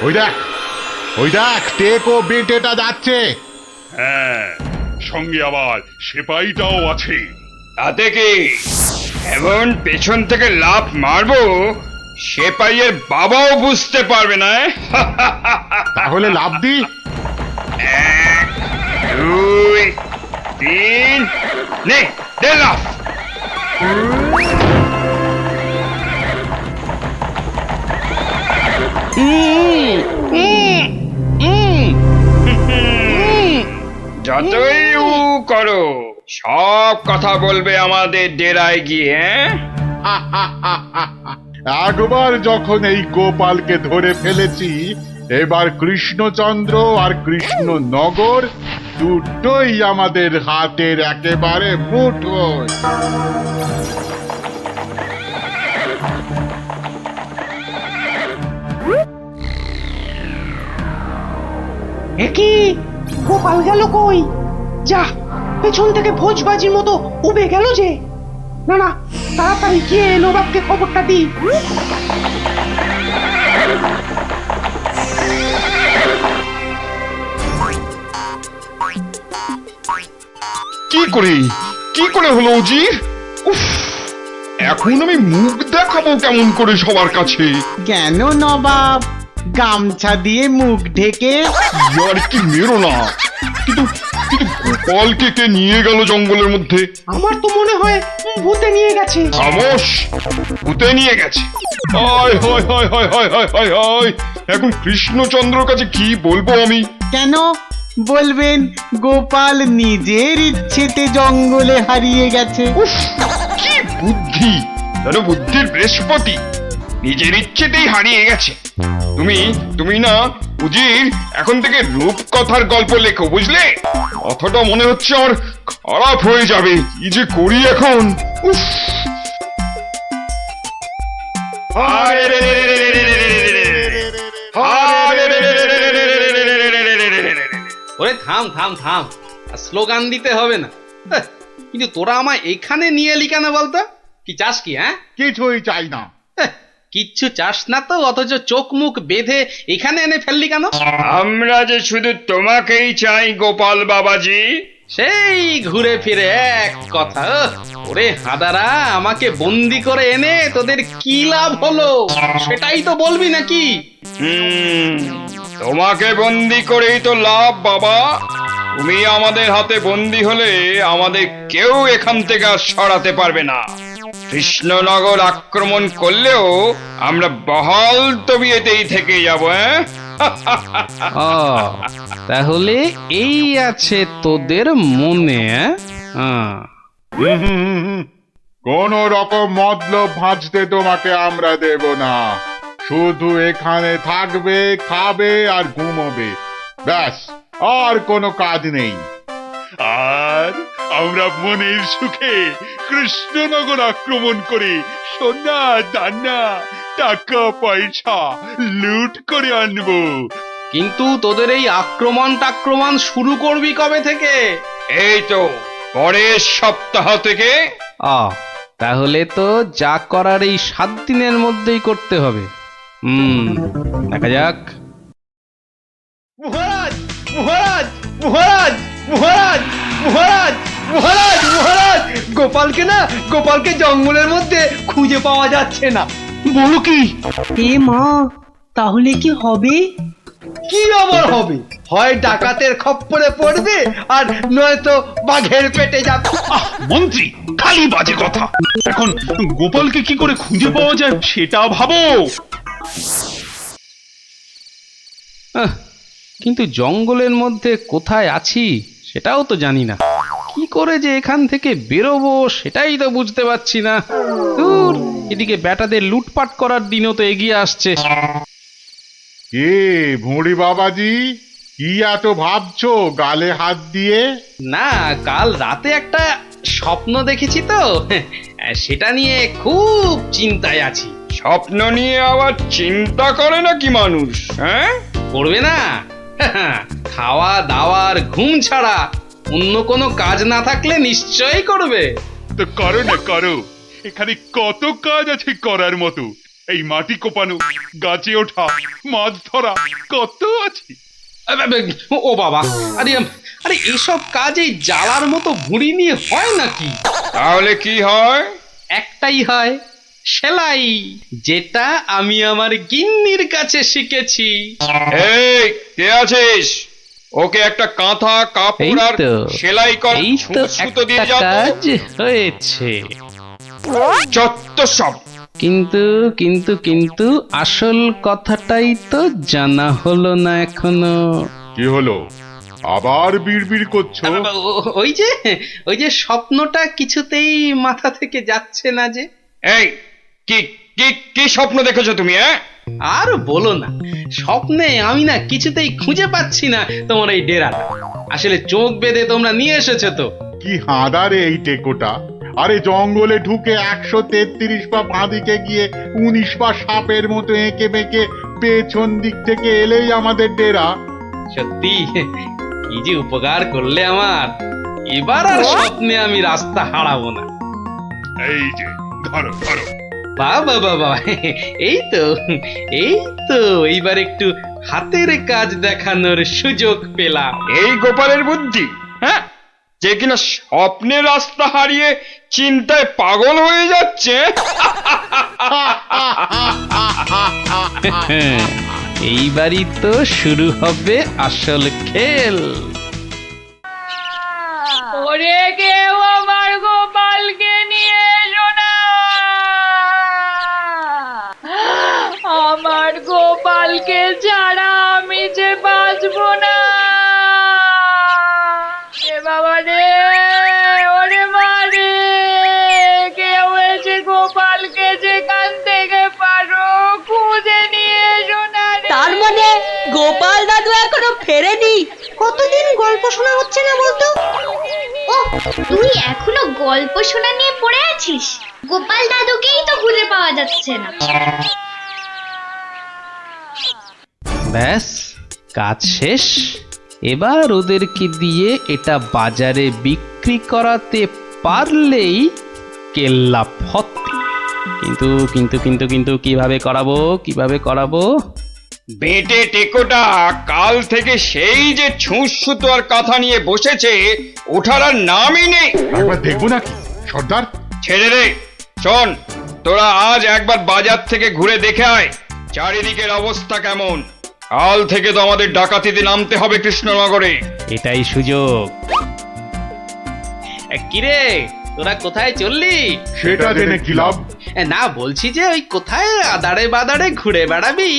ওই দেখ, ওই দেখ, টেকো বেটেটা যাচ্ছে। হ্যাঁ, সঙ্গে আবার সেপাইটাও আছে। তাতে কি এমন পেছন থেকে লাফ মারবো সেপাইয়ের বাবাও বুঝতে পারবে না। তাহলে লাফ দি। 1 2 3 নে দে লাফ। যতই উ করো সব কথা বলবে আমাদের ডেরায় গিয়ে। একবার যখন এই গোপালকে ধরে ফেলেছি, এবার কৃষ্ণচন্দ্র আর কৃষ্ণনগর দুটোই আমাদের হাতের একেবারে মুঠোয়। একি গোপাল গেল কই? যা, পেছন থেকে ভোজবাজির মতো উবে গেল যে। না না, তাড়াতাড়ি গিয়ে নবাবকে খবরটা দি। কি করে হলো উজির? উফ, এখন আমি মুখ দেখাবো কেমন করে সবার কাছে? কেন নবাব, গামছা দিয়ে মুখ ঢেকে? আর কি মেরো না। কিন্তু কিন্তু গোপালকে কে নিয়ে গেল জঙ্গলের মধ্যে? আমার তো মনে হয় ভূতে নিয়ে গেছে। খামোশ, ভূতে নিয়ে গেছে। হায় হায় হায় হায় হায় হায় হায় হায়, এখন কৃষ্ণচন্দ্রর কাছে কি বলবো আমি? কেন বলবেন গোপাল নিজের ইচ্ছেতে জঙ্গলে হারিয়ে গেছে? উফ, কি বুদ্ধি! যেন বুদ্ধির বৃহস্পতি, নিজের ইচ্ছেতেই হারিয়ে গেছে। তুমি না উজির, এখন থেকে রূপকথার গল্প লেখো, বুঝলে? কথাটা মনে হচ্ছে আমার খারাপ হয়ে যাবে। কি যে করি এখন! উফ! ওরে থাম থাম থাম, আর স্লোগান দিতে হবে না। কিন্তু তোরা আমায় এখানে নিয়ে এলি কেন বলতো? কি চাস কি? হ্যাঁ, কিছুই চাই না। কিচ্ছু চাস না তো, অথচ চোখ মুখ বেঁধে এখানে এনে ফেললি কেন? আমরা যে শুধু তোমাকেই চাই গোপাল বাবাজি। সেই ঘুরে ফিরে এক কথা। ওরে হাদারা, আমাকে বন্দি করে এনে তোদের কি লাভ হলো সেটাই তো বলবি নাকি? তোমাকে বন্দি করেই তো লাভ বাবা। তুমি আমাদের হাতে বন্দি হলে আমাদের কেউ এখান থেকে আর সরাতে পারবে না। কৃষ্ণনগর আক্রমণ করলেও আমরা বহাল তবিয়েতেই থেকে যাব। ও, তাহলে এই আছে তোদের মনে? কোন রকম মতলব ভাঁজতে তোমাকে আমরা দেব না। শুধু এখানে থাকবে, খাবে আর ঘুমোবে, ব্যাস, আর কোনো কাজ নেই। আর আমরা মনের সুখে কৃষ্ণনগর আক্রমণ করে সোনা দানা টাকা পয়সা লুট করে আনবো। কিন্তু তোদের এই আক্রমণ শুরু করবি কবে থেকে? এই তো পরের সপ্তাহ থেকে। তাহলে তো যা করার এই 7 দিনের মধ্যেই করতে হবে। দেখা যাক। মহারাজ মহারাজ মহারাজ মহারাজ মহারাজ মহারাজ মহারাজ, গোপালকে জঙ্গলের মধ্যে খুঁজে পাওয়া যাচ্ছে না। বলো কি? এ মা, তাহলে কি হবে? কি আবার হবে? হয় ডাকাতের খপ্পরে পড়বে, আর নয়তো বাঘের পেটে যাবে। মন্ত্রী, খালি বাজে কথা। এখন গোপালকে কি করে খুঁজে পাওয়া যায় সেটা ভাবো। কিন্তু জঙ্গলের মধ্যে কোথায় আছি সেটাও তো জানি না। কি করে যে এখান থেকে বেরোবো সেটাই তো বুঝতে পারছি না। দূর, এদিকে ব্যাটাদের লুটপাট করার দিনও তো এগিয়ে আসছে। কে ভুঁড়ি বাবাজি, কি এত ভাবছো গালে হাত দিয়ে? না, কাল রাতে একটা স্বপ্ন দেখেছি তো, সেটা নিয়ে খুব চিন্তায় আছি। স্বপ্ন নিয়ে আবার চিন্তা করে নাকি মানুষ? হ্যাঁ, করবে না? খাওয়া দাওয়ার ঘুম ছাড়া অন্য কোনো কাজ না থাকলে নিশ্চয়ই করবে। তো করো না, করো। এখানে কত কাজ আছে করার মতো। এই মাটি কোপানো, গাছে ওঠা, মাছ ধরা কত আছে। ও বাবা, আরে আরে এসব কাজ এই জ্বালার মতো ভুঁড়ি নিয়ে হয় নাকি? তাহলে কি হয়? একটাই হয়, সেলাই, যেটা আমি আমার গিন্নির কাছে শিখেছি। এই কে আছিস? ওকে একটা কাঁথা এই কাপড় আর তো, সেলাই কর এই তো সুতো দিয়ে একটা যাও তো। কাজ হয়েছে। যত সব। কিন্তু কিন্তু কিন্তু আসল কথাটাই তো জানা হলো না এখনো। কি হলো? আবার বিড়বিড় করছো? ওই যে স্বপ্নটা কিছুতেই মাথা থেকে যাচ্ছে না যে। এই কি কি কি স্বপ্ন দেখেছো তুমি? আর বলো না, স্বপ্নে আমি না কিছুতেই খুঁজে পাচ্ছি না তোমার এই ডেরাটা। আসলে চোখ বেঁধে তোমরা নিয়ে এসেছো তো। কি হাঁদারে এই টেকোটা! আরে জঙ্গলে ঢুকে 133 পা বাঁদিকে গিয়ে 19 পা সাপের মতো এঁকে বেঁকে পেছন দিক থেকে এলেই আমাদের ডেরা। সত্যি কি যে উপকার করলে আমার। এবার আর স্বপ্নে আমি রাস্তা হারাবো না। এই যে ধরো ধরো। বাবা বাবা, এই তো এইবার একটু হাতের কাজ দেখানোর সুযোগ পেলাম। এই গোপালের বুদ্ধি, হ্যাঁ, যে কিনা স্বপ্নে রাস্তা হারিয়ে চিন্তায় পাগল হয়ে যাচ্ছে। এইবারই তো শুরু হবে আসল খেল। ওরে কেউ আমার গোপালকে নিয়ে এসো না, আমার গোপালকে ছাড়া আমি যে বাঁচবো না। এ বাবা রে, ওরে মা রে, কেউ এসে গোপালকে যেখান থেকে পারো খুঁজে নিয়ে এসো না রে। তার মানে গোপাল দাদু এখনো ফেরেনি? কতদিন গল্প শোনা হচ্ছে না বলতো? ও, তুই এখনো গল্প শোনা নিয়ে পড়ে আছিস? গোপাল দাদুকেই তো খুঁজে পাওয়া যাচ্ছে না। ব্যাস, কাজ শেষ। এবার ওদেরকে দিয়ে এটা বাজারে বিক্রি করাতে পারলেই কেল্লা ফতে। কিন্তু কিন্তু কিন্তু কিন্তু কিভাবে করাবো? বেটে টেকোটা কাল থেকে সেই যে ছুঁচ সুতো আর কাঁথা নিয়ে বসেছে, ওঠার আর নামই নেই। একবার দেখবো নাকি সর্দার? ছেড়ে রে। শোন, তোরা আজ একবার বাজার থেকে ঘুরে দেখে আয় চারিদিকের অবস্থা কেমন। কাল থেকে তো আমাদের ডাকাতিতে নামতে হবে কৃষ্ণনগরে। এটাই সুযোগ। কিরে, তোরা কোথায় চললি? সেটা জেনে কি লাভ? না, বলছি যে ওই কোথায় আদারে বাদারে ঘুরে বেড়াবি।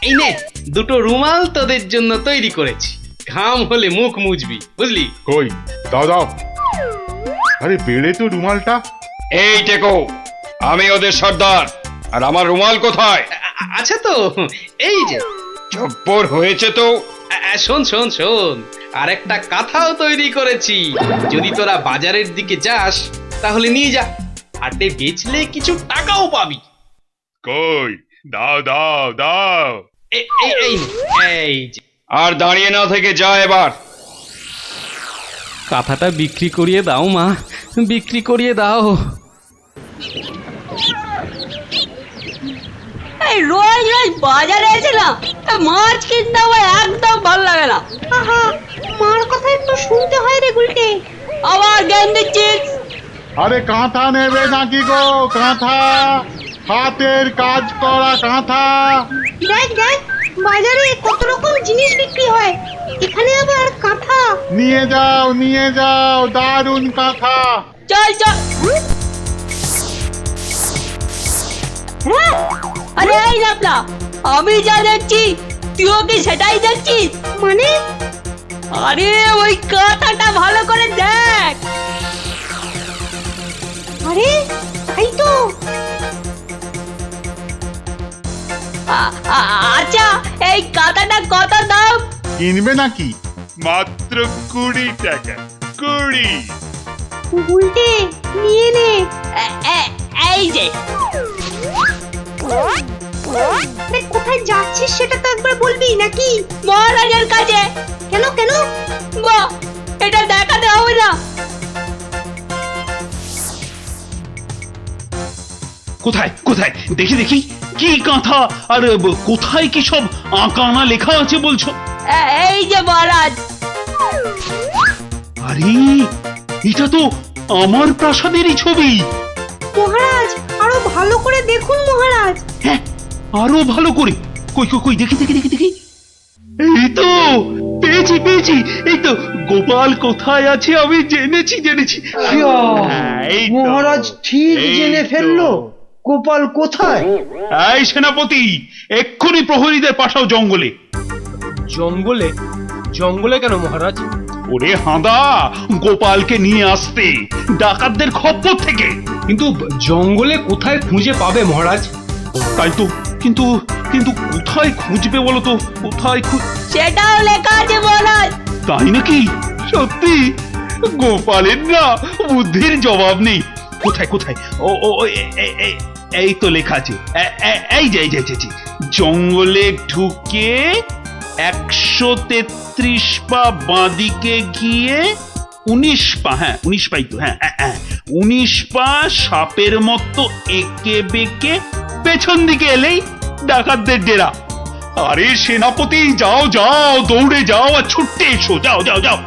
এই নে, দুটো রুমাল তোদের জন্য তৈরি করেছি। ঘাম হলে মুখ মুছবি, বুঝলি? কই দাও দাও। আরে বেড়ে তো রুমালটা। এই টেকো, আমি ওদের সর্দার, আর আমার রুমাল কোথায়? আচ্ছা তো, এই যে। জব্বর হয়েছে তো। শোন শোন শোন, আর একটা কাঁথাও তৈরি করেছি। যদি তোরা বাজারের দিকে যাস তাহলে নিয়ে যা, হাটে বেচলে কিছু টাকাও পাবি। কই দাও দাও দাও। এই যে। আর দাঁড়িয়ে না থেকে যা এবার। কাঁথাটা বিক্রি করিয়ে দাও মা, বিক্রি করিয়ে দাও। এই রোজ রোজ বাজারে এসে না মাছ কিনতে আমার একদম ভালো লাগে না। আহা, মার কথা একটু শুনতে হয় রে গুলটে। আবার জ্ঞান দিচ্ছিস? আরে কাঁথা নেবে নাকি গো? কাঁথা, হাতের কাজ করা কাঁথা। দেখ দেখ, বাজারে কত রকম জিনিস বিক্রি হয়, এখানে আবার কাঁথা। নিয়ে যাও, দারুণ কাঁথা। চল চল। আরে এই নাপলা, আমি যা দেখছি তুইও কি সেটাই দেখছিস? মানে? আরে ওই কাঁথাটা ভালো করে দেখ। আরে তাই তো। আচ্ছা, এই কাঁথাটা কত দাম? কিনবে নাকি? মাত্র 20 টাকা। 20। গুলটে নিয়ে নে। এই যে। আরে কোথায় যাচ্ছিস সেটা তো একবার বলবি নাকি? মহারাজের কাছে। কেন কেন? বাহ, এটা দেখাতে হবে না? কোথায় কোথায় দেখি দেখি কি কাঁথা আর কোথায় কি সব আঁকানা লেখা আছে বলছো? এই যে মহারাজ। আরে এটা তো আমার প্রাসাদেরই ছবি। মহারাজ আরো ভালো করে দেখুন মহারাজ। হ্যাঁ, আরো ভালো করে। কই কই কই দেখি দেখি দেখি দেখি। এই তো পেয়েছি পেয়েছি। এই তো গোপাল কোথায় আছে আমি জেনেছি জেনেছি। হ্যাঁ, এই তো, মহারাজ ঠিক এই জেনে তো। ফেললো গোপাল কোথায়। এই সেনাপতি, এক্ষুনি প্রহরীদের পাঠাও জঙ্গলে। জঙ্গলে? জঙ্গলে কেন মহারাজ? ওরে হাঁদা, গোপালকে নিয়ে আসতে ডাকাতদের খপ্পর থেকে। কিন্তু জঙ্গলে কোথায় খুঁজে পাবে মহারাজ? তাই তো, কিন্তু কিন্তু কোথায় খুঁজবে বলো তো? কোথায় সেটাও লেখা আছে মহারাজ। তাই নাকি? সত্যি? গোপালের না বুদ্ধির জবাব নেই। কোথায় কোথায়? ও ও ও, এই তো লেখা আছে। এই যে এই যে এই যে, জঙ্গলে ঢুকে 133 পা বাঁদিকে গিয়ে 19 পা, হ্যাঁ 19 পাই তো, হ্যাঁ 19 পা সাপের মতো এঁকে বেঁকে পেছন দিকে এলেই ডাকাতদের ডেরা। আরে সেনাপতি, যাও যাও, দৌড়ে যাও আর ছুটতে এসো, যাও যাও যাও।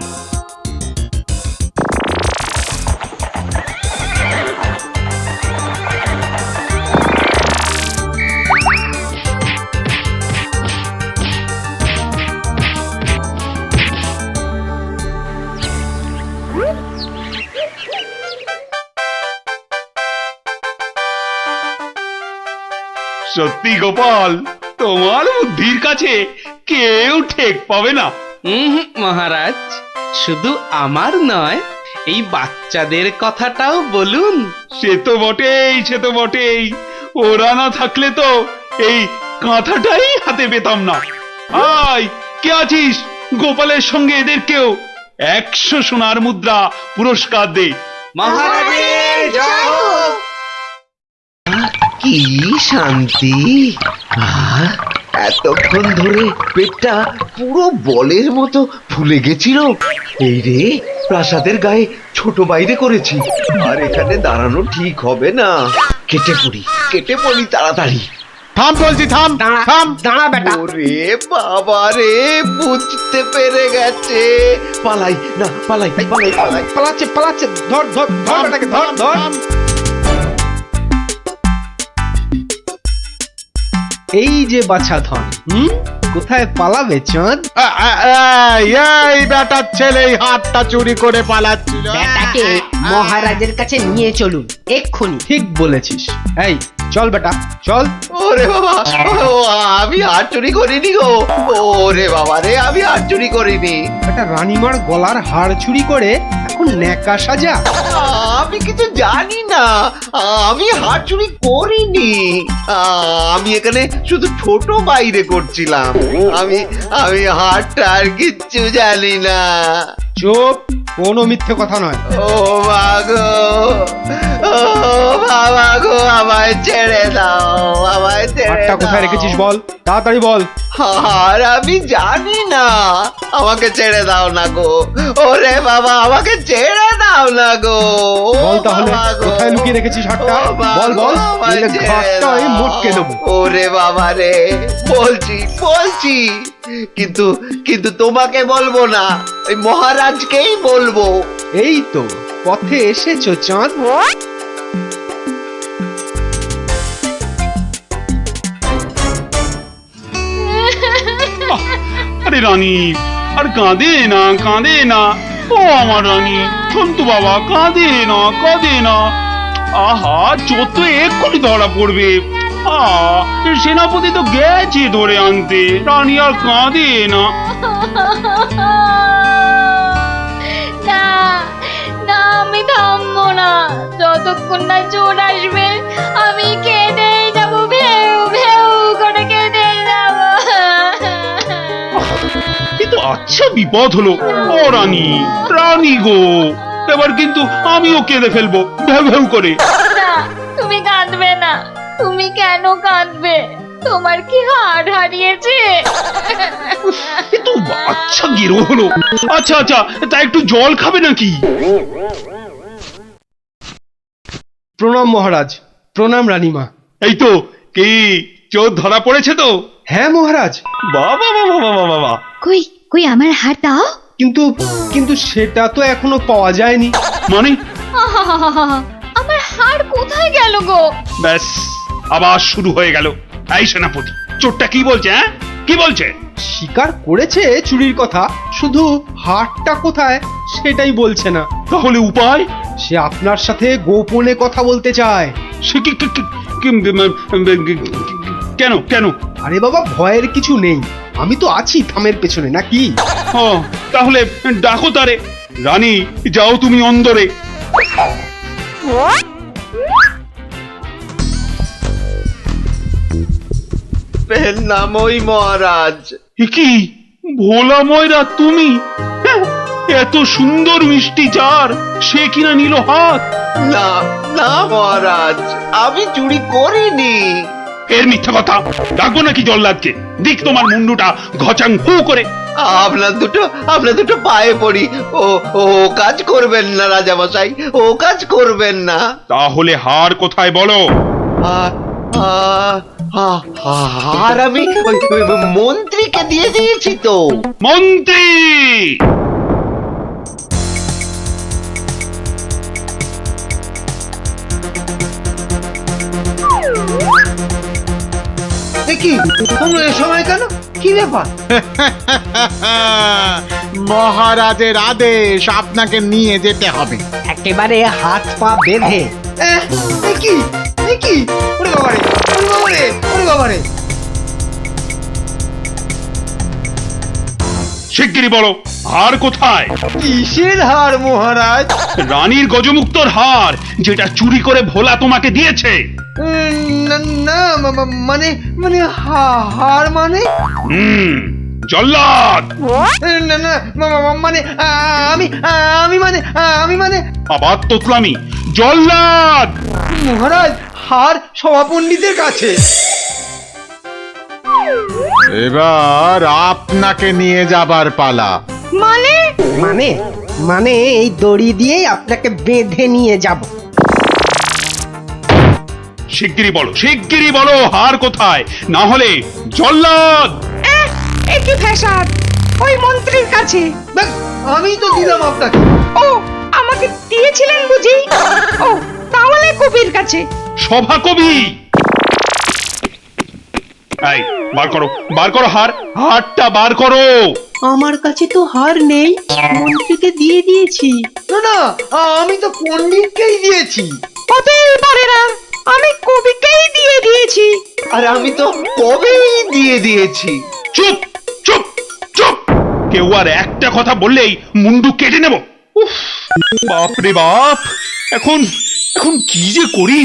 সত্যি গোপাল, তোমার বুদ্ধির কাছে কেউ ঠেক পাবে না। মহারাজ, শুধু আমার নয়, এই বাচ্চাদের কথাটাও বলুন। সে তো বটেই, সে তো বটেই। ওরা না থাকলে তো এই কাঁথাটাই হাতে পেতাম না। আয়, কে আছিস? গোপালের সঙ্গে এদেরকেও 100 সোনার মুদ্রা পুরস্কার দে। মহারাজের জয় হোক। কি শান্তি! এতক্ষণ ধরে পেটটা পুরো বলের মতো ফুলে গেছিল। এই রে, প্রাসাদের গায়ে ছোট বাইরে করেছি, আর এখানে দাঁড়ানো ঠিক হবে না। কেটে পড়ি তাড়াতাড়ি। থাম বলছি, থাম থাম। দাঁড়া বেটা। ওরে বাবা রে, বুঝতে পেরে গেছে। পালাই না, পালাই পালাই পালাই। পালাচ্ছে পালাচ্ছে, ধর ধর ধর বেটাকে, ধর ধর। এই যে বাছা ধন, কোথায় পালাবে চাঁদ? এই বেটার ছেলে এই হাতটা চুরি করে পালাচ্ছিল। বেটাকে মহারাজের কাছে নিয়ে চলুন এক্ষুনি। ঠিক বলেছিস। এই চল বেটা চল। ওরে বাবা, আমি হাত চুরি করিনি গো। ওরে বাবা রে, আমি হাত চুরি করিনি। একটা রানীমার গলার হাড় চুরি করে এখন ন্যাকা সাজা। আমি কিছু জানি না, আমি হাত চুরি করিনি। আমি এখানে শুধু ছোট বাইরে করছিলাম। আমি হাতটা আর কিচ্ছু জানি না। চুপ, কোনো মিথ্যে কথা নয়। ও মাগো, ও বাবা গো, আমায় ছেড়ে দাও, আমায় ছেড়ে হাড়টা কোথায় দাও। রেখেছিস বল, তাড়াতাড়ি বল। আর আমি জানি না, আমাকে ছেড়ে দাও না গো। ওরে বাবা, আমাকে ছেড়ে দাও না গো। বল তাহলে, বাবা গো। কোথায় লুকিয়ে রেখেছিস হাড়টা? ও বাবা বল বল, গো, আমায় নইলে ছেড়ে ঘাটটা আমি দাও। মোটকে দেবো। ওরে বাবা রে, বলছি বলছি, কিন্তু তোমাকে বলবো না, ওই মহারাজকেই বলবো। এই তো পথে এসেছো চাঁদ। আরে রানী, আর কাঁদে না, কাঁদে না। ও আমার রানী, সন্তু বাবা, কাঁদে না, কাঁদে না। আহা, চোর তো এক্ষুনি ধরা পড়বে। সেনাপতি তো গেছে ধরে আনতে। রানী আর কাঁদে না। না না, আমি থামবো না যতক্ষণ না চোর আসবে। আমি কেঁদেই যাবো, ভেউ ভেউ করে কেঁদে যাবো। কিন্তু আচ্ছা বিপদ হলো। ও রানী, রানী গো, এবার কিন্তু আমিও কেঁদে ফেলবো ভেউ ভেউ করে। না, তুমি কাঁদবে না। তুমি কেন কাঁদবে? তোমার কি হাড় হারিয়েছে? কিন্তু আচ্ছা গেরো হলো। আচ্ছা আচ্ছা, তা একটু জল খাবে নাকি? প্রণাম মহারাজ। প্রণাম রানীমা। এই তো, কি চোর ধরা পড়েছে তো? হ্যাঁ মহারাজ, বাবা বাবা বাবা বাবা, কই কই আমার হার দাও। কিন্তু কিন্তু সেটা তো এখনো পাওয়া যায়নি। মানে? আহাহাহাহা, আমার হার কোথায় গেল গো? ব্যাস, আবার শুরু হয়ে গেল। এই সেনাপতি, চোরটা কি বলছে? হ্যাঁ, কি বলছে? স্বীকার করেছে চুরির কথা, শুধু হারটা কোথায় সেটাই বলছে না। তাহলে উপায়? সে আপনার সাথে গোপনে কথা বলতে চায়। সে কেন কেন? আরে বাবা, ভয়ের কিছু নেই, আমি তো আছি থামের পেছনে, নাকি? ও, তাহলে ডাকো তারে। রানী, যাও তুমি অন্দরে। নামই মহারাজ। এ কি ভোলা ময়রা তুমি? হ্যাঁ, এত সুন্দর মিষ্টি চার, সে কিনা নিল হাত। না না মহারাজ, আমি চুরি করিনি। এর মিথ্যা কথা। ডাকবো নাকি জল্লাদকে? দিক তোমার মুন্ডুটা ঘচাং ফু করে। আপনার দুটো পায়ে পড়ি, ও ও কাজ করবেন না রাজামশাই, ও কাজ করবেন না। তাহলে হার কোথায় বলো? আর আমি ওই মন্ত্রীকে দিয়ে দিয়েছি তো। মন্ত্রী! কি তোমরা এ সময় কেন? কি ব্যাপার? মহারাজের আদেশ, আপনাকে নিয়ে যেতে হবে। একেবারে হাত পা বেঁধে। কি কি? ওরে বাবারে, ওরে বাবারে, ওরে বাবারে! শিগগিরই বলো, হার কোথায়? কিসের হার মহারাজ? রানীর গজমুক্তর হার, যেটা চুরি করে ভোলা তোমাকে দিয়েছে। না না, মানে মানে হার মানে? জল্লাদ! না না, মানে আমি মানে আবার তোতলামি। জল্লাদ! মহারাজ, হার সভাপণ্ডিতের কাছে। এবার আপনাকে নিয়ে যাবার পালা। মানে মানে মানে এই দড়ি দিয়েই আপনাকে বেঁধে নিয়ে যাব। শিগগিরই বলো হার কোথায়, না হলে জল্লাদ! একই ফ্যাশন, ওই মন্ত্রীর কাছে। আমি তো দিলাম আপনাকে। ও, আমাকে দিয়েছিলেন বুঝি? ও, তাহলে কবির কাছে। সভা কবি! এই, বার করো হার, হারটা বার করো। আমার কাছে তো হার নেই, মন্ত্রীকে দিয়ে দিয়েছি। না না, আমি তো পণ্ডিতকেই দিয়েছি। হতেই পারে না, আমি কবিকেই দিয়ে দিয়েছি। আর আমি তো কবেই দিয়ে দিয়েছি। চুপ চুপ চুপ! কেউ আর একটা কথা বললেই মুন্ডু কেটে নেব। উফ, বাপ রে বাপ! এখন এখন কি যে করি!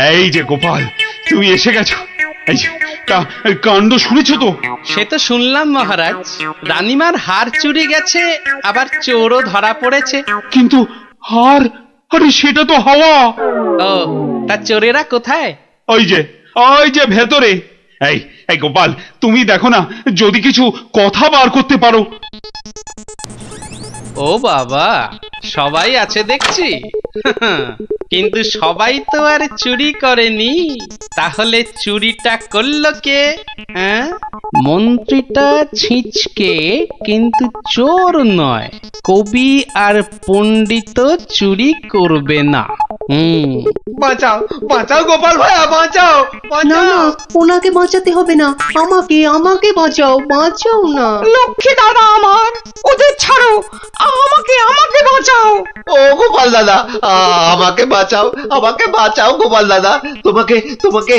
এই যে গোপাল, তুমি এসে গেছো। এই যে, কাণ্ড শুনেছো তো? সে তো শুনলাম মহারাজ, রানীমার হার চুরি গেছে, আবার চোরও ধরা পড়েছে। কিন্তু হার, আরে সেটা তো হাওয়া। ও, তা চোরেরা কোথায়? ওই যে ভেতরে। এই গোপাল, তুমি দেখো না, যদি কিছু কথা বার করতে পারো। ও বাবা, সবাই আছে দেখছি। কিন্তু সবাই তো আর চুরি করেনি, তাহলে চুরিটা করলো কে? হ্যাঁ, মন্ত্রীটা ছিঁচকে, কিন্তু চোর নয়। কবি আর পণ্ডিত চুরি করবে না। বাঁচাও বাঁচাও গোপাল ভাইয়া, বাঁচাও না না, ওনাকে বাঁচাতে হবে না, আমাকে বাঁচাও, বাঁচাও না। লক্ষ্মী দাদা আমার, ওদের ছাড়ো, আমাকে বাঁচাও। ও গোপাল দাদা, আমাকে বাঁচাও গোপাল দাদা। তোমাকে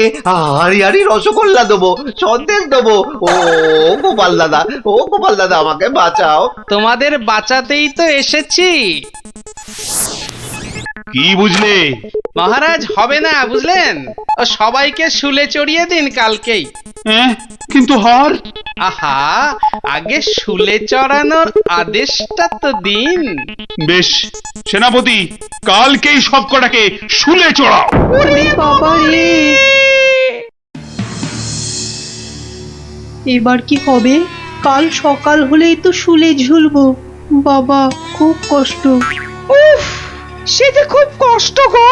হারি রসগোল্লা দেবো, সন্দেশ দেবো। ও গোপাল দাদা, আমাকে বাঁচাও। তোমাদের বাঁচাতেই তো এসেছি। কি বুঝলে? মহারাজ হবে না বুঝলেন, ও সবাইকে শুলে চড়িয়ে দিন কালকেই। হ্যাঁ, কিন্তু হার? আহা, আগে শুলে চড়ানোর আদেশটা তো দিন। বেশ, সেনাপতি কালকেই সব কটাকে শুলে চড়াও। এবার কি হবে? কাল সকাল হলেই তো শুলে ঝুলবো। বাবা, খুব কষ্ট। উফ, সে যে খুব কষ্ট গো।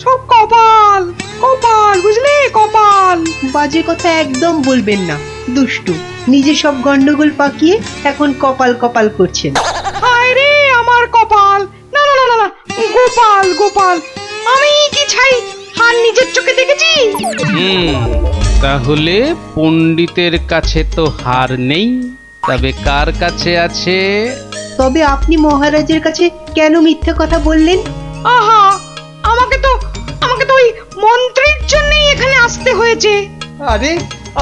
সব কপাল কপাল, বুঝলে, কপাল। বাজে কথা একদম বলবেন না, দুষ্টু। নিজে সব গন্ডগোল পাকিয়ে এখন কপাল কপাল করছেন। হায় রে আমার কপাল! না না না না, গোপাল গোপাল, আমি কি ছাই হার নিজের চোখে দেখেছি? তাহলে পণ্ডিতের কাছে তো হার নেই, তবে কার কাছে আছে? তবে আপনি মহারাজের কাছে কেন মিথ্যে কথা বললেন? আহা, আমাকে তো ওই মন্ত্রীর জন্যই এখানে আসতে হয়েছে। আরে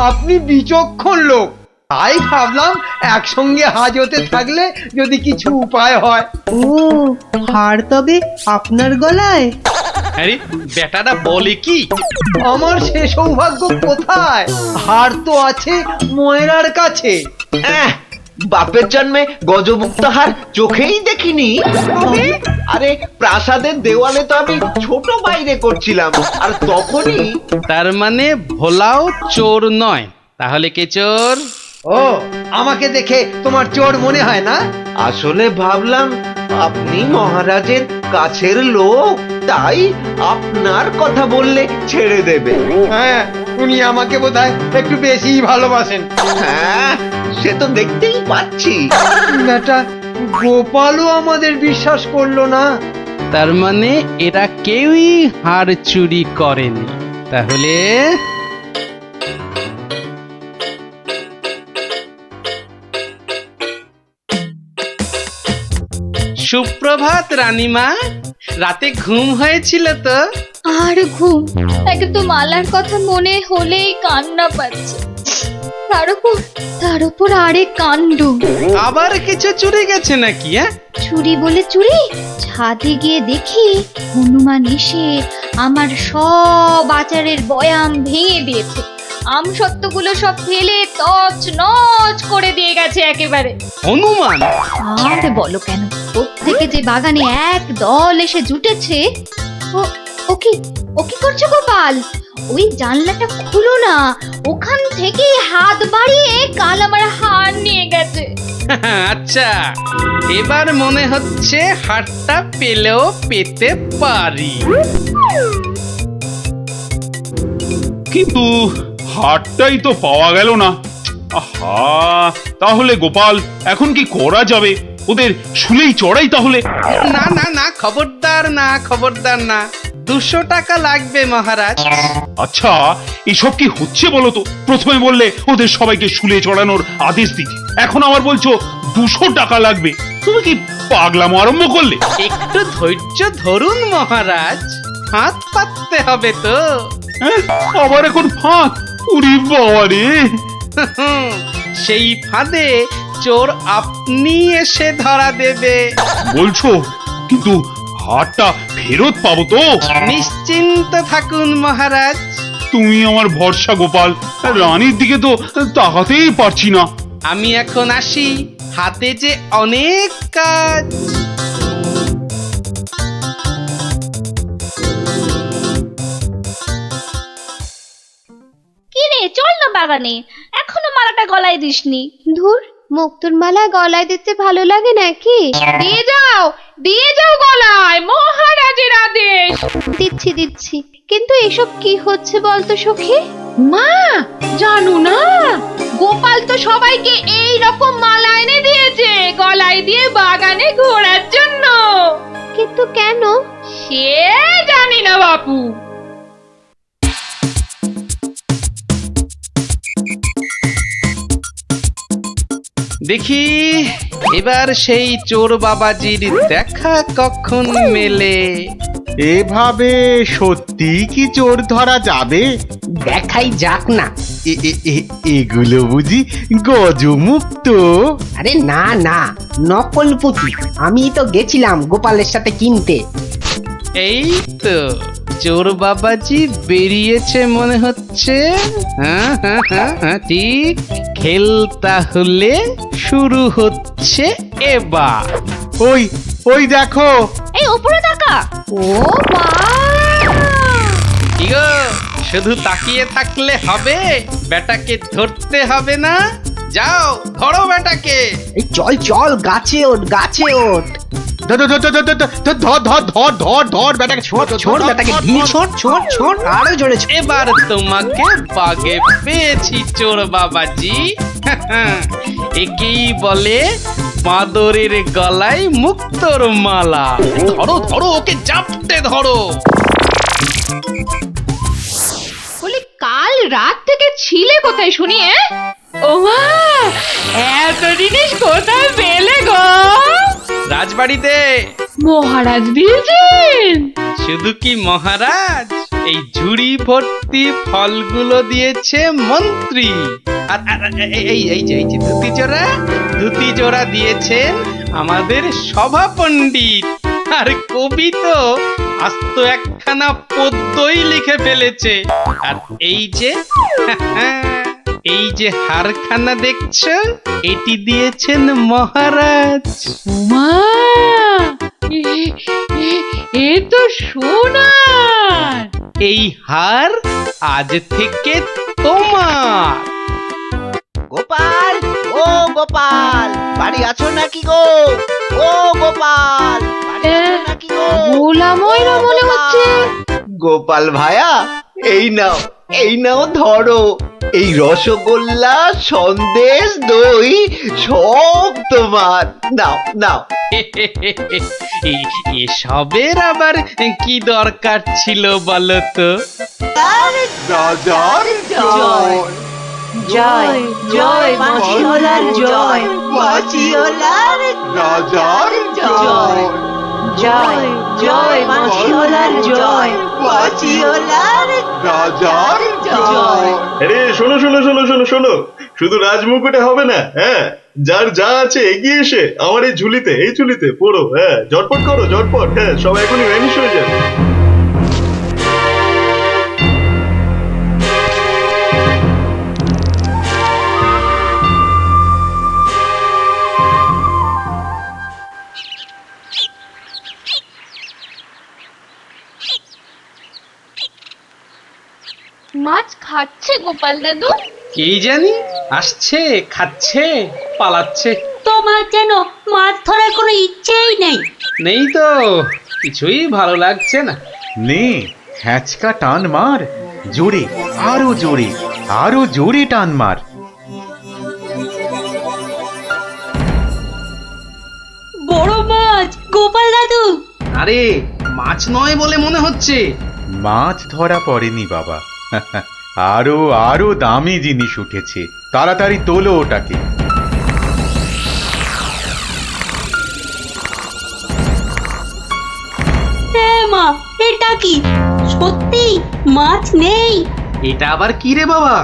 আপনি বিচক্ষণ লোক, তাই ভাবলাম একসঙ্গে হাজতে থাকলে যদি কিছু উপায় হয়। ও, হার তবে আপনার গলায়? আরে বেটাটা বলে কি? আমার সে সৌভাগ্য কোথায়? হার তো আছে ময়রার কাছে। বাপের জন্মে গজমুক্ত হার চোখেই দেখিনি। আরে প্রাসাদের দেওয়ালে তো আমি ছোট বাইরে করছিলাম, আর তখনই। তার মানে ভোলাও চোর নয়, তাহলে কে চোর? ও, আমাকে দেখে তোমার চোর মনে হয় না? আসলে ভাবলাম আপনি মহারাজের কাছের লোক, তাই আপনার কথা বললে ছেড়ে দেবে। হ্যাঁ, উনি আমাকে বোধহয় একটু বেশি ভালোবাসেন। হ্যাঁ, সে তো দেখতেই পাচ্ছি। বেটা গোপালও আমাদের বিশ্বাস করলো না। তার মানে এরা কেউই হার চুরি করেনি। তাহলে সুপ্রভাত রানীমা, রাতে ঘুম হয়েছিল তো? আর ঘুম, একে তো মালার কথা মনে হলেই কান্না পাচ্ছে। তার উপর আরেক কাণ্ড। আবার কিছু চুরি গেছে নাকি? চুরি বলে চুরি, ছাদে গিয়ে দেখি হনুমান এসে আমার সব আচারের বয়াম ভেঙে দিয়েছে। আমসত্ত্বগুলো সব ফেলে তছ নছ করে দিয়ে গেছে একেবারে। হনুমান? আর বলো কেন, প্রত্যেকে যে বাগানে এক দল এসে জুটেছে। ও কি করছো গোপাল? ওই জানলাটা খুলো না, ওখান থেকেই হাত বাড়িয়ে কাল আমার হার নিয়ে গেছে। আচ্ছা, এবার মনে হচ্ছে হারটা পেলেও পেতে পারি। কিন্তু হারটাই তো পাওয়া গেল না। আহা, তাহলে গোপাল এখন কি করা যাবে? ওদের শুলেই চড়াই তাহলে? না না না, খবরদার না, খবরদার না। 200 টাকা লাগবে মহারাজ। আচ্ছা, এসব কি হচ্ছে বলো তো? প্রথমে বললে ওদের সবাইকে শুলে চড়ানোর আদেশ দিতে, এখন আবার বলছো 200 টাকা লাগবে। তুমি কি পাগলামো আরম্ভ করলে? একটু ধৈর্য ধরুন মহারাজ, হাত পাততে হবে তো। আবার এখন ফাঁক? উরি বাবা রে! সেই ফাঁদে চোর আপনি এসে ধরা দেবে। বলছো, কিন্তু হারটা ফেরত পাবো তো? নিশ্চিন্ত থাকুন মহারাজ। তুমি আমার ভরসা গোপাল, রানীর দিকে তো তাকাতেই পারছি না। আমি এখন আসি, হাতে যে অনেক কাজ। কি রে, চল না বাগানে, এখনো মালাটা গলায় দিসনি। ধুর, মুক্তোর মালা গলায় দিতে ভালো লাগে নাকি? দিয়ে যাও গলায়, মহারাজের আদেশ। দিচ্ছি, কিন্তু এসব কি হচ্ছে বলতো সখী? মা, জানো না, গোপাল তো সবাইকে এই রকম মালা এনে দিয়েছে গলায় দিয়ে বাগানে ঘোরার জন্য। কিন্তু কেন সে জানি না বাপু। দেখি এবার সেই চোর বাবাজির দেখা কখন মেলে। এভাবে সত্যি কি চোর ধরা যাবে? দেখাই যাক না। এগুলো বুঝি গজমুক্ত? আরে না না, নকল পুঁতি। আমি তো গেছিলাম গোপালের সাথে কিনতে। এই তো চোর বাবাজি বেরিয়েছে মনে হচ্ছে। হ্যাঁ হ্যাঁ হ্যাঁ হ্যাঁ ঠিক। খেল তাহলে শুরু হচ্ছে এবার। ওই ওই দেখো, এই উপরে তাকা। ও মা, কি গো, শুধু তাকিয়ে থাকলে হবে? বেটাকে ধরতে হবে না? যাও ধরো বেটাকে। এই চল চল, গাছে ওঠ, গাছে ওঠ। ধর ধর ধর ধর ধর ধর ধর ধর ধর ধর বেটাকে ছোট ছোট বেটাকে ঢিল, ছোট ছোট ছোট, আরো জোরে ছোট। এবার তোমাকে বাগে পেয়েছি চোর বাবাজি। একেই বলে বাঁদরের গলায় মুক্তোর মালা। ধরো ধরো, ওকে জাপটে ধরো। বলি কাল রাত থেকে ছিলে কোথায় শুনি? ও মা, এত জিনিস কোথায় পেলে গো? রাজবাড়িতে। মহারাজ দিয়েছেন? শুধু কি মহারাজ, এই ঝুড়ি ভর্তি ফলগুলো দিয়েছে মন্ত্রী। আর এই যে ধুতি জোড়া দিয়েছেন আমাদের সভা পণ্ডিত। আর কবি তো আস্ত একখানা পদ্যই লিখে ফেলেছে। আর এই যে হারখানা দেখছো, এটি দিয়েছেন মহারাজ। মা, এ তো সোনার। এই হার আজ থেকে তোমার। গোপাল, ও গোপাল, বাড়ি আছো নাকি গো? ও গোপাল, বাড়ি আছো নাকি গো? ভোলা ময়রা মনে হচ্ছে। গোপাল ভায়া, এই নাও ধরো। এই রসগোল্লা, সন্দেশ, দই সব তোমার। নাও নাও। এসবের আবার কি দরকার ছিল বলো তো? রাজার জয় জয় জয় মাছিওলার জয়, মাছিওলার রাজার জয় জয় জয় মাছিওলার জয়, মাছিওলার রাজার জয়। আরে শোনো শোনো শোনো শোনো শোনো, শুধু রাজমুকুটে হবে না, হ্যাঁ, যার যা আছে এগিয়ে এসে আমার এই ঝুলিতে পড়ো। হ্যাঁ, ঝটপট করো, ঝটপট। হ্যাঁ, সব এখনই ভ্যানিশ হয়ে যাবে। মাছ খাচ্ছে গোপাল দাদু? কি জানি, আসছে, খাচ্ছে, পালাচ্ছে। তোমার যেন মাছ ধরার কোনো ইচ্ছেই নেই। নেই তো, কিছুই ভালো লাগছে না। নে হ্যাঁচকা টান মার, জোরে, আরো জোরে, আরো জোরে টান মার। বড় মাছ, গোপাল দাদু। আরে মাছ নয় বলে মনে হচ্ছে। মাছ ধরা পড়েনি বাবা, আরো আরো দামি জিনিস উঠেছে। তাড়াতাড়ি তোলো ওটাকে। মা, এটা কি সত্যি মাছ নেই? এটা আবার কি রে বাবা?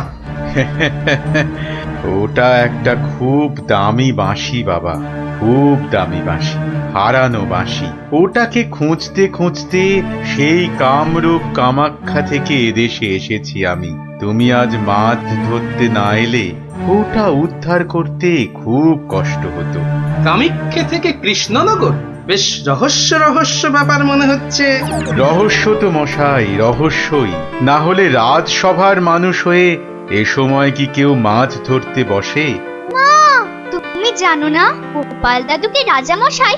ওটা একটা খুব দামি বাঁশি বাবা, খুব দামি বাঁশি, হারানো বাঁশি। ওটাকে খুঁজতে খুঁজতে সেই কামরূপ কামাখ্যা থেকে এদেশে এসেছি আমি। তুমি আজ মাছ ধরতে না এলে ওটা উদ্ধার করতে খুব কষ্ট হতো। কামাখ্যা থেকে কৃষ্ণনগর? বেশ রহস্য ব্যাপার মনে হচ্ছে। রহস্য তো মশাই, রহস্যই। না হলে রাজসভার মানুষ হয়ে এ সময় কি কেউ মাছ ধরতে বসে? তুমি জানো না গোপাল দাদুকে রাজামশাই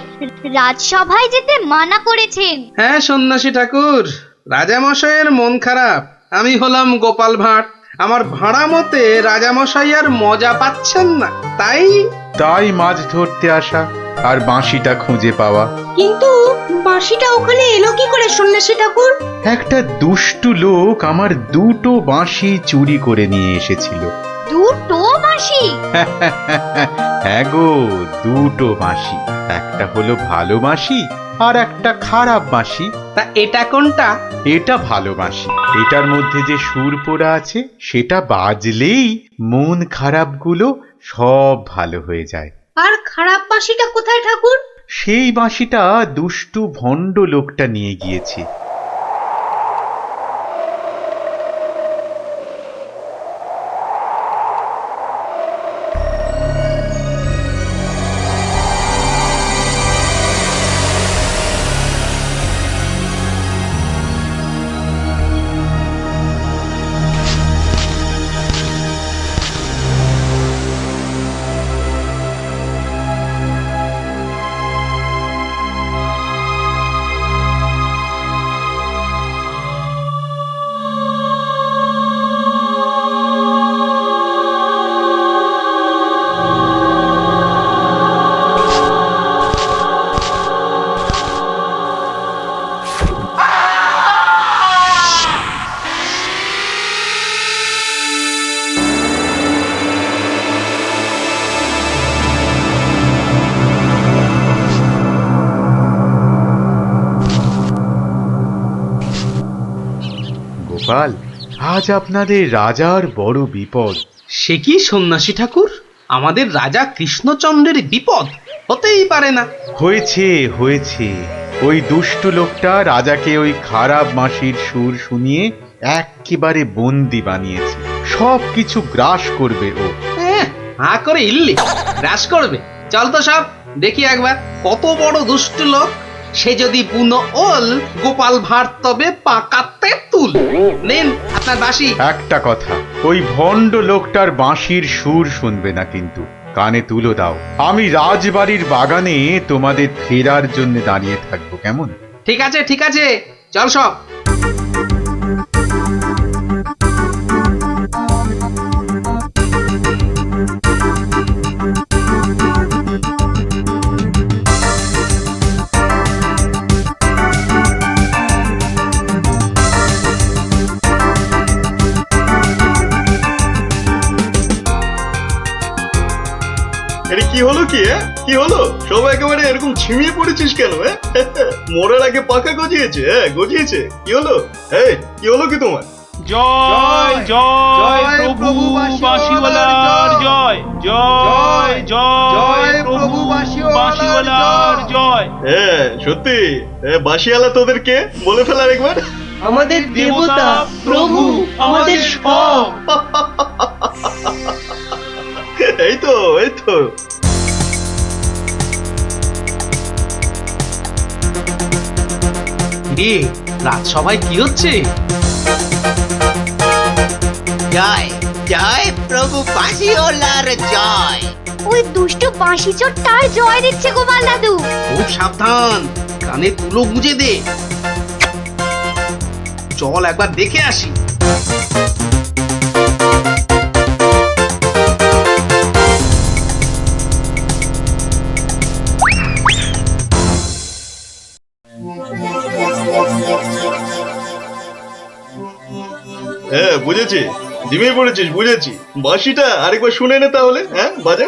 রাজসভায় যেতে মানা করেছেন? হ্যাঁ সন্ন্যাসী ঠাকুর, রাজামশাইয়ের মন খারাপ। আমি হলাম গোপাল ভাঁড়। আমার ভাড়া মতে রাজামশাই আর মজা পাচ্ছেন না, তাই মাছ ধরতে আসা আর বাঁশিটা খুঁজে পাওয়া। কিন্তু বাঁশিটা ওখানে এলো কি করে সন্ন্যাসী ঠাকুর? একটা দুষ্টু লোক আমার দুটো বাঁশি চুরি করে নিয়ে এসেছিল। দুটো বাঁশি? হ্যাঁ গো, দুটো বাঁশি। একটা হলো ভালো বাঁশি আর একটা খারাপ বাঁশি। তা এটা কোনটা? এটা ভালো বাঁশি। এটার মধ্যে যে সুর পোড়া আছে সেটা বাজলেই মন খারাপগুলো সব ভালো হয়ে যায়। আর খারাপ বাঁশিটা কোথায় ঠাকুর? সেই বাঁশিটা দুষ্টু ভণ্ড লোকটা নিয়ে গিয়েছে। গোপাল, আজ আপনাদের রাজার বড় বিপদ। সে কি সন্ন্যাসী ঠাকুর, আমাদের রাজা কৃষ্ণচন্দ্রের বিপদ হতেই পারে না। হয়েছে হয়েছে, ওই দুষ্টু লোকটা রাজাকে ওই খারাপ বাঁশির সুর শুনিয়ে একেবারে বন্দি বানিয়েছে। সব কিছু গ্রাস করবে ও। হা করে ইল্লি গ্রাস করবে? চল তো সব দেখি একবার, কত বড় দুষ্ট লোক। সে যদি বুনো ওল, গোপাল ভাঁড় তবে পাকাতে তুল। নেন আপনার বাঁশি। একটা কথা, ওই ভণ্ড লোকটার বাঁশির সুর শুনবে না কিন্তু। কানে তুলো দাও, আমি রাজবাড়ির বাগানে তোমাদের ফেরার জন্য দাঁড়িয়ে থাকবো, কেমন? ঠিক আছে ঠিক আছে, চল সব। এটা কি হলো কি? কি হলো? সবাই একেবারে এরকম ছিমিয়ে পড়েছিস কেন? মোড়ের আগে পাকা গজিয়েছে, গজিয়েছে। কি হলো? এই কি হলো কি তোমার? জয় জয় প্রভু বাঁশিওয়ালার জয়, জয় জয় প্রভু বাঁশিওয়ালার জয়। হ্যাঁ সত্যি, বাঁশিওয়ালা তোদের কে বলে ফেলার একবার। আমাদের দেবতা, প্রভু, আমাদের সব। এই তো এই তো। রাজসভায় কি হচ্ছে? জয় জয় প্রভু বাঁশিওয়ালার জয়। ওই দুষ্টু বাঁশি চোর তার জয় দিচ্ছে গোপাল দাদু। খুব সাবধান, কানে তুলো গুঁজে দে। চল একবার দেখে আসি। হ্যাঁ বুঝেছি, জিমে পড়েছিস, বুঝেছি। বাঁশিটা আরেকবার শুনে নে তাহলে। হ্যাঁ বাজে।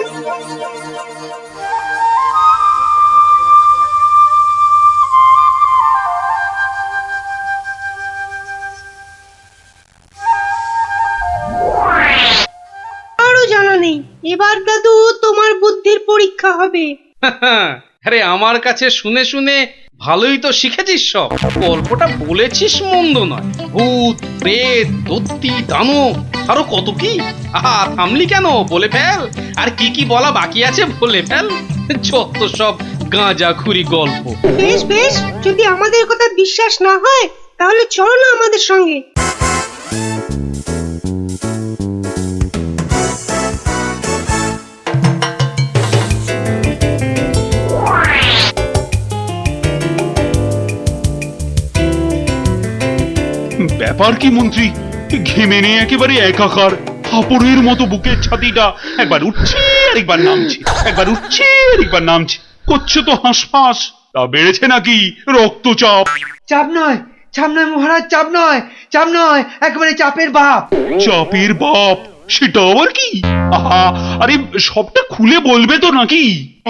আরো জানা নেই। এবার দাদু তোমার বুদ্ধির পরীক্ষা হবে। আরে আমার কাছে শুনে শুনে ভালোই তো শিখেছিস সব। গল্পটা বলেছিস মন্দ নয়। ভূত, প্রেত, দত্তি, দানব, আরো কত কি। আহা থামলি কেন, বলে ফেল। আর কি কি বলা বাকি আছে বলে ফেল। যত সব গাঁজাখুরি গল্প। বেশ বেশ, যদি আমাদের কথা বিশ্বাস না হয় তাহলে চলো না আমাদের সঙ্গে। ব্যাপার কি মন্ত্রী, ঘেমে নিয়ে একেবারে একাকার। হাঁপড়ের মতো বুকের ছাতিটা একবার উঠছে আর একবার নামছে, একবার উঠছে আর একবার নামছে। করছে তো হাঁসফাঁস। তা বেড়েছে নাকি রক্তচাপ? চাপ নয়, চাপ নয় মহারাজ, চাপ নয়, চাপ নয়, একেবারে চাপের বাপ। চাপের বাপ? সেটা আবার কি? আহা, আরে সবটা খুলে বলবে তো নাকি?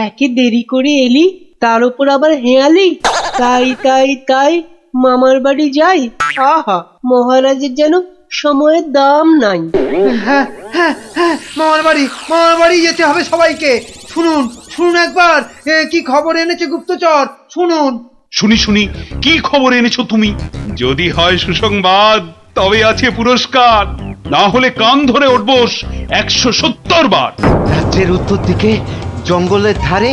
একে দেরি করে এলি, তার উপর আবার হেয়ালি। তাই তাই তাই মামার বাড়ি যাই। আহা, মহারাজের যেন সময়ের দাম নাই। হ্যাঁ হ্যাঁ হ্যাঁ, মামার বাড়ি যেতে হবে সবাইকে। শুনুন শুনুন একবার কি খবর এনেছে গুপ্তচর, শুনুন। শুনি শুনি, কি খবর এনেছো তুমি? যদি হয় সুসংবাদ তবে আছে পুরস্কার, না হলে কান ধরে উঠবোস 170 বার। রাজ্যের উত্তর দিকে জঙ্গলের ধারে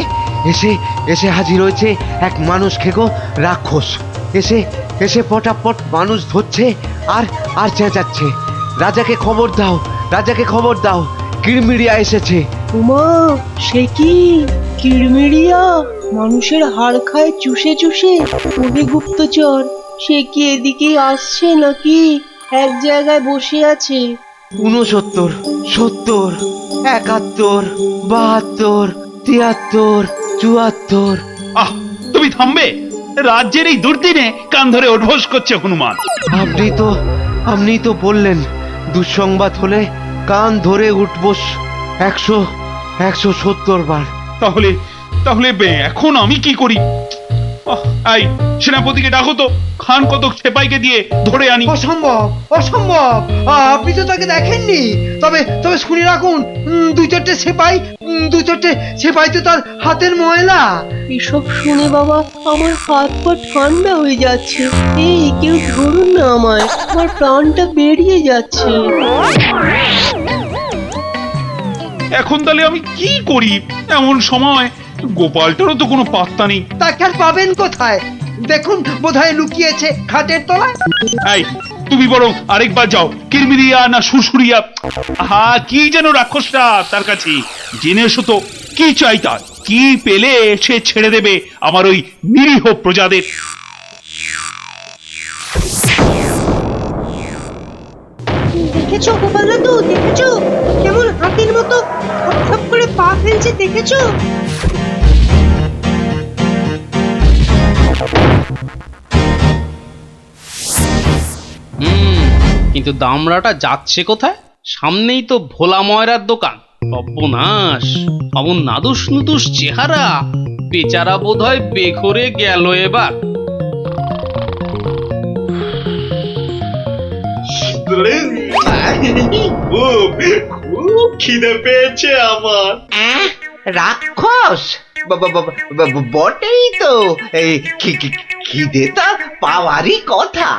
এসে এসে হাজির হয়েছে এক মানুষ খেকো রাক্ষস। এসে এসে পটাপট মানুষ ধরছে আর আর চেঁচাচ্ছে, রাজাকে খবর দাও, রাজাকে খবর দাও, কিরমিরিয়া এসেছে। উমা, সে কি কিরমিরিয়া মানুষের হাড় খায় চুষে চুষে? ওরে গুপ্তচর, সে কি এদিকে আসছে নাকি এক জায়গায় বসে আছে? 69, 70, 71, 72, 73, 74। আহ, তুমি থামবে? রাজ্যের এই দুর্দিনে কান ধরে উঠবোস করছে হনুমান। আপনি তো বললেন দুঃসংবাদ হলে কান ধরে উঠবোস 170 বার। তাহলে তাহলে এখন আমি কি করি? এই সেনাপতিকে ডাকো তো, খান কতক সেপাইকে দিয়ে ধরে আনি। অসম্ভব, অসম্ভব, আপনি তো তাকে দেখেননি। তবে তবে শুনে রাখুন, দুই চারটে সেপাই তো তার হাতের ময়লা। এসব শুনে বাবা আমার হাত পা ঠান্ডা হয়ে যাচ্ছে। এই কেউ ধরুন না আমায়, আমার প্রাণটা বেরিয়ে যাচ্ছে। এখন তাহলে আমি কি করি? এমন সময় গোপালটারও তো কোনো পাত্তা নেই। তাকে আর পাবেন কোথায়? দেখুন বোধহয় লুকিয়েছে খাটের তলায়। এই তুমি বরং আরেকবার যাও, কিরমিরিয়া না সুরসুরিয়া, কি যেন রাক্ষসটা, তার কাছে জেনে এসো তো কি চাই তার, কি পেলে সে ছেড়ে দেবে আমার ওই নিরীহ প্রজাদের। দেখেছো গোপাল দাদু, দেখেছো কেমন হাতির মতো খপ করে পা ফেলছে, দেখেছো? কিন্তু দামড়াটা যাচ্ছে কোথায়? সামনেই তো ভোলা ময়রার দোকান। সর্বনাশ, অমন নাদুস নুদুস চেহারা, বেচারা বোধহয় বেঘরে গেল এবার। খুব খিদে পেয়েছে আমার। রাক্ষস বটেই তো, এই খিদে তো পাওয়ারই কথা।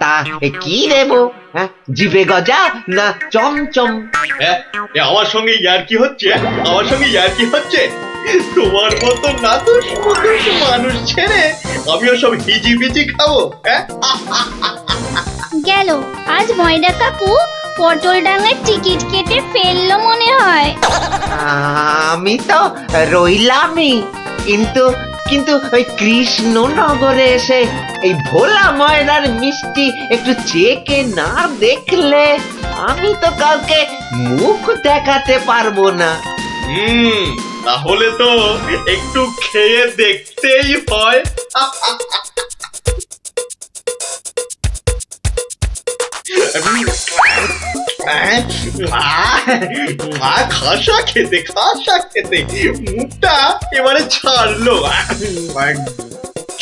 তা কি দেবো? জিভে গজা না চমচম? আমার সঙ্গে ইয়ার্কি হচ্ছে, আমার সঙ্গে ইয়ার্কি হচ্ছে। তোমার মতো নাদুস মুদুস মানুষ ছেড়ে আমিও সব হিজিবিজি খাবো? গেল আজ ময়দা কাকু পটল ডাঙার টিকিট কেটে ফেললো মনে হয়। আমি তো রইলামই, কিন্তু কিন্তু ওই কৃষ্ণনগরে এসে এই ভোলা ময়রার মিষ্টি একটু চেকে না দেখলে আমি তো কাউকে মুখ দেখাতে পারবো না। তাহলে তো একটু খেয়ে দেখতেই হয়। খাসা খেতে, খাসা খেতে মুখটা এবারে ছাড়লো।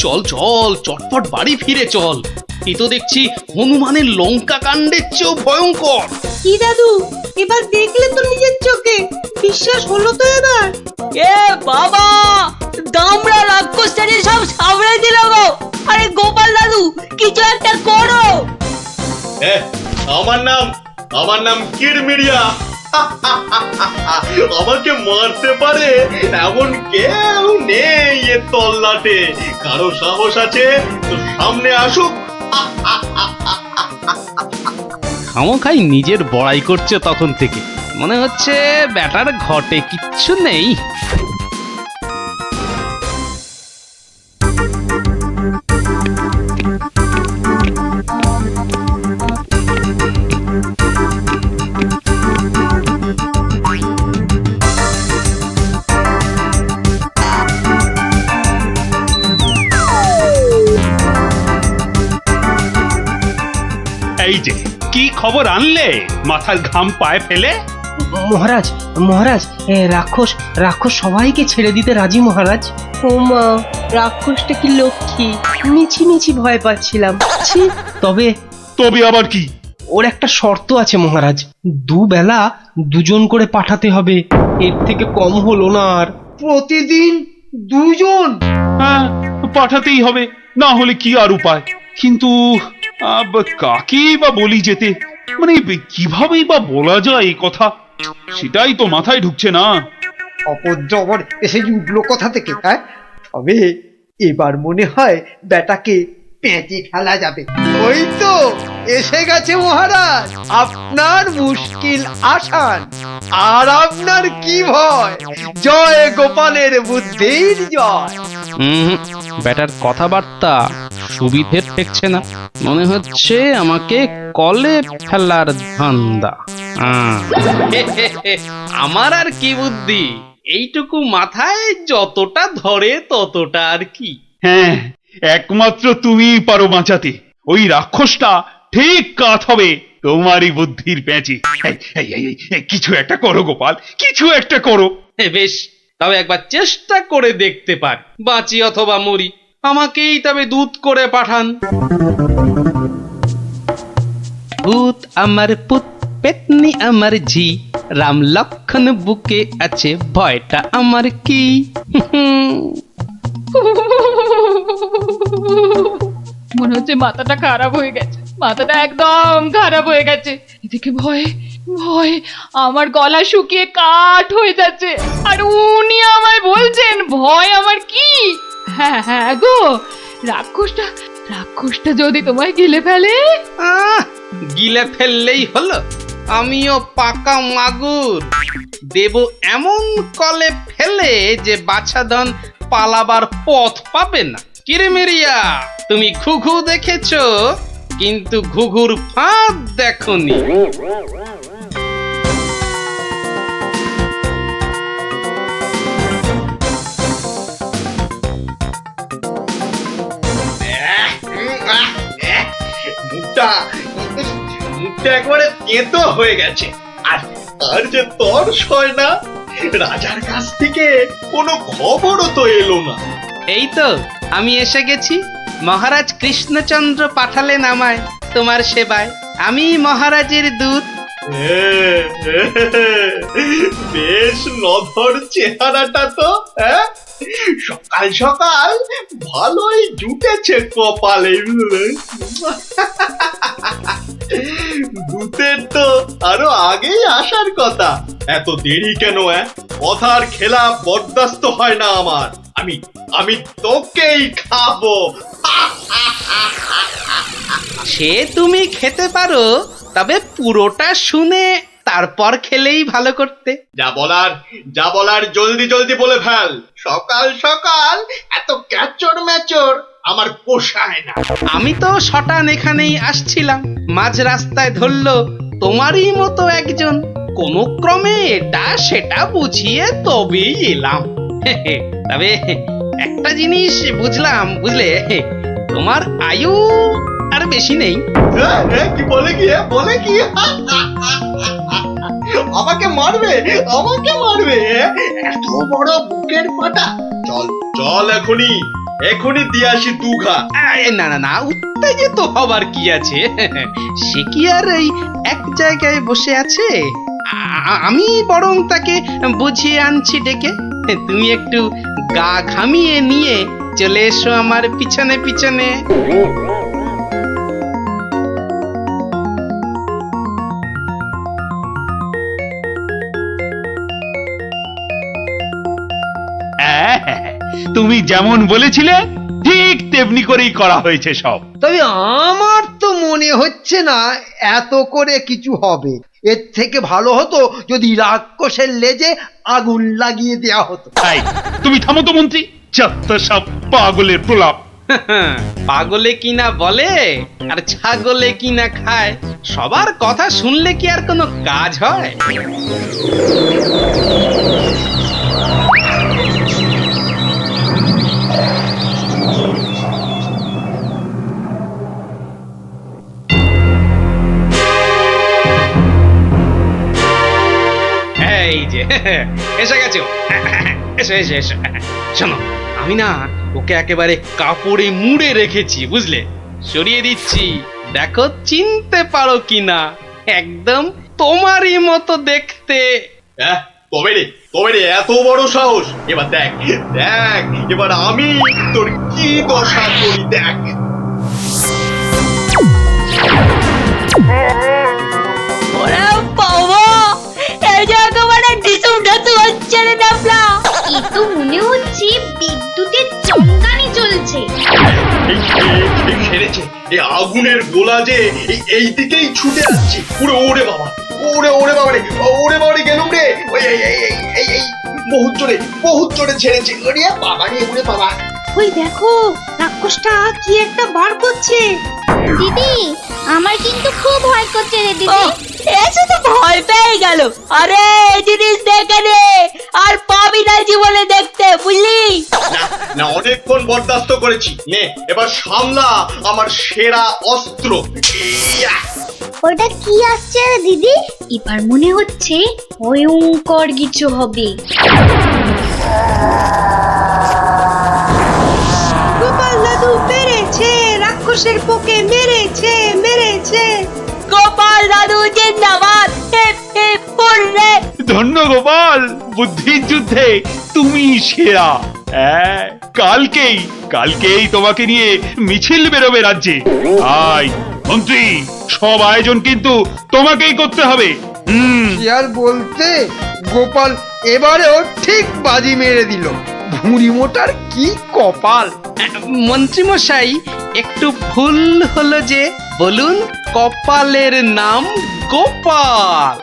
চল চল, চটপট বাড়ি ফিরে চল। এ তো দেখছি হনুমানের লঙ্কা কাণ্ডের চেয়েও ভয়ঙ্কর। কি দাদু, এবার দেখলে তো নিজের চোখে, বিশ্বাস হলো তো এবার? এ বাবা, দামড়া রাক্ষসটাকে সব সামনে দিল গো। আরে গোপাল দাদু, কিছু একটা করো। আমার নাম কিরমিরিয়া। আমাকে মারতে পারে এমন কেউ নেই এ তল্লাটে। কারো সাহস আছে তো সামনে আসুক। খামোখাই নিজের বড়াই করছে তখন থেকে। মনে হচ্ছে ব্যাটার ঘটে কিচ্ছু নেই। এই যে কি খবর আনলে মাথার ঘাম পায়ে ফেলে? মহারাজ, মহারাজ, রাক্ষস সবাইকে ছেড়ে দিতে রাজি মহারাজ। ও মা, রাক্ষসটা কি লক্ষ্মী, মিছি মিছি ভয় পাচ্ছিলাম। তবে তবে আবার কি? ওর একটা শর্ত আছে মহারাজ, দুবেলা দুজন করে পাঠাতে হবে, এর থেকে কম হলো না আর। প্রতিদিন দুজন? হ্যাঁ, পাঠাতেই হবে, না হলে কি আর উপায়। কিন্তু কাকেই বা বলি যেতে, মানে কিভাবেই বা বলা যায় এই কথা, সেটাই তো মাথায় ঢুকছে না। অপদ্রবর এসে উঠলো কথা থেকে, হ্যাঁ? তবে এবার মনে হয় বেটাকে পেঁচে ফেলা যাবে। ওই তো এসে গেছে মহারাজ, আপনার মুশকিল আসান। আর আপনার কি ভয়? জয় গোপালের বুদ্ধির জয়। ব্যাটার কথাবার্তা সুবিধের ঠেকছে না, মনে হচ্ছে আমাকে কলে ফেলার ধান্দা। আমার আর কি বুদ্ধি, এইটুকু মাথায় যতটা ধরে ততটা আর কি। হ্যাঁ, একমাত্র তুমিই পারো বাঁচাতে। ওই রাক্ষসটা ঠিক কাত হবে তোমারই বুদ্ধির প্যাঁচে। কিছু একটা করো গোপাল, কিছু একটা করো। বেশ, তবে একবার চেষ্টা করে দেখতে পার, বাঁচি অথবা মরি। আমাকেই তবে দূত করে পাঠান। ভূত আমার পুত, পেতনি আমার ঝি, রাম লক্ষণ বুকে আছে, ভয়টা আমার কি? মনে হচ্ছে মাথাটা খারাপ হয়ে গেছে, মাথাটা একদম খারাপ হয়ে গেছে। এদিকে ভয়ে ভয়ে আমার গলা শুকিয়ে কাঠ হয়ে যাচ্ছে, আর উনি আমায় বলছেন ভয় আমার কি? হ্যাঁ হ্যাঁ গো, রাক্ষসটা যদি তোমায় গিলে ফেলে? গিলে ফেললেই হলো, আমিও পাকা মাগুর, দেব এমন কলে ফেলে যে বাছাধন পালাবার পথ পাবে না। কিরে মেরিয়া, তুমি ঘুঘু দেখেছো কিন্তু ঘুঘুর ফাঁদ দেখোনি। মুখটা একবারে তেতো হয়ে গেছে, আর আর যে তর্স হয় না। রাজার কাছ থেকে কোনো খবরও তো এলো না। এই তো আমি এসে গেছি, মহারাজ কৃষ্ণচন্দ্র পাঠালেন আমায় তোমার সেবায়, আমি মহারাজের দূত। বেশ নধর চেহারাটা তো, হ্যাঁ? সকাল সকাল ভালোই জুটেছে কপালে। দূতের তো আরো আগেই আসার কথা, এত দেরি কেন? কথার খেলাপ বরদাস্ত হয় না আমার। আমি তোকেই খাবো। সে তুমি খেতে পারো, তবে পুরোটা শুনে তারপর খেলেই ভালো করতে। যা বলার জলদি জলদি বলে ফেল। সকাল সকাল এত ক্যাচড় ম্যাচড় আমার পোষায় না। আমি তো শটান এখানেই আসছিলাম, মাঝ রাস্তায় ধরলো তোমারই মতো একজন, কোনো ক্রমে এটা সেটা বুঝিয়ে তবেই এলাম। তবে একটা জিনিস বুঝলাম, বুঝলে, তোমার আয়ু আর বেশি নেই। কি বলে কি আমাকে মারবে? এত বড় বুকের পাটা? চল এখনই দিয়ে আসি দুঘা। না না না, উত্তেজিত হবার কি আছে? সে কি আর এই এক জায়গায় বসে আছে? আমি বরং তাকে বুঝিয়ে আনছি ডেকে। তুমি একটু গা ঘামিয়ে নিয়ে চলে এসো আমার পিছনে পিছনে। তুমি যেমন বলেছিলে ঠিক তেমনি করেই করা হয়েছে সব। তবে আমার তো মনে হচ্ছে না এত করে কিছু হবে। এর থেকে ভালো হতো যদি রাক্ষসের লেজে আগুন লাগিয়ে দেয়া হতো। তুমি থামো তো মন্ত্রী, যত সব পাগলের প্রলাপ। পাগলে কিনা বলে আর ছাগলে কিনা খায়, সবার কথা শুনলে কি আর কোনো কাজ হয়? এই যে এসে গেছো, এসো এসো এসো। শোনো, আমি না ওকে একেবারে কাপড়ে মুড়ে রেখেছি, বুঝলে? সরিয়ে দিচ্ছি, দেখো চিনতে পারো কিনা, একদম তোমারই মতো দেখতে। তবে রে এত বড় সাহস! এবার দেখ দেখ, এবার আমি তোর কি দশা করি দেখ। ওরে বাবা, এই যে একেবারে ডিসুম ঢাসু হচ্ছে রে ডাবলা। এ তো মনে হচ্ছে বিদ্যুতের চমকানি চলছে। খেলেছে এই আগুনের গোলা যে এই দিকেই ছুটে আসছে। ওরে বাবা, ওরে বাবা রে গেলুম রে। এই বহুত জোরে ছেড়েছে। ওরে বাবা রে, ওরে বাবা। ওই দেখো, রাক্ষসটা কি একটা বার করছে। দিদি, আমার কিন্তু খুব ভয় করছে রে ও, দিদি। এসে তো ভয় পেয়ে গেল। আরে এই জিনিস দেখে নে, আর পাবি না জীবনে দেখতে, বুঝলি? না অনেকক্ষণ বরদাস্ত করেছি, নে এবার সামলা আমার সেরা অস্ত্র। ইয়া! ওটা কি আসছে রে দিদি? এবার মনে হচ্ছে ভয়ঙ্কর কিছু হবে। গোপাল দাদু মেরেছে, রাক্ষসের পোকে মেরেছে। গোপাল দাদু জিন্দাবাদ, হিপ হিপ হুররে। ধন্য গোপাল, বুদ্ধির যুদ্ধে তুমি সেরা। হ্যাঁ, কালকেই তোমাকে নিয়ে মিছিল বেরোবে রাজ্যে। আয় মন্ত্রী, সব আয়োজন কিন্তু তোমাকেই করতে হবে। কি আর বলতে, গোপাল এবারেও ঠিক বাজি মেরে দিল। ভুঁড়ি মোটার কি কপাল! মন্ত্রী মশাই, একটু ভুল হলো যে, বলুন কপালের নাম গোপাল।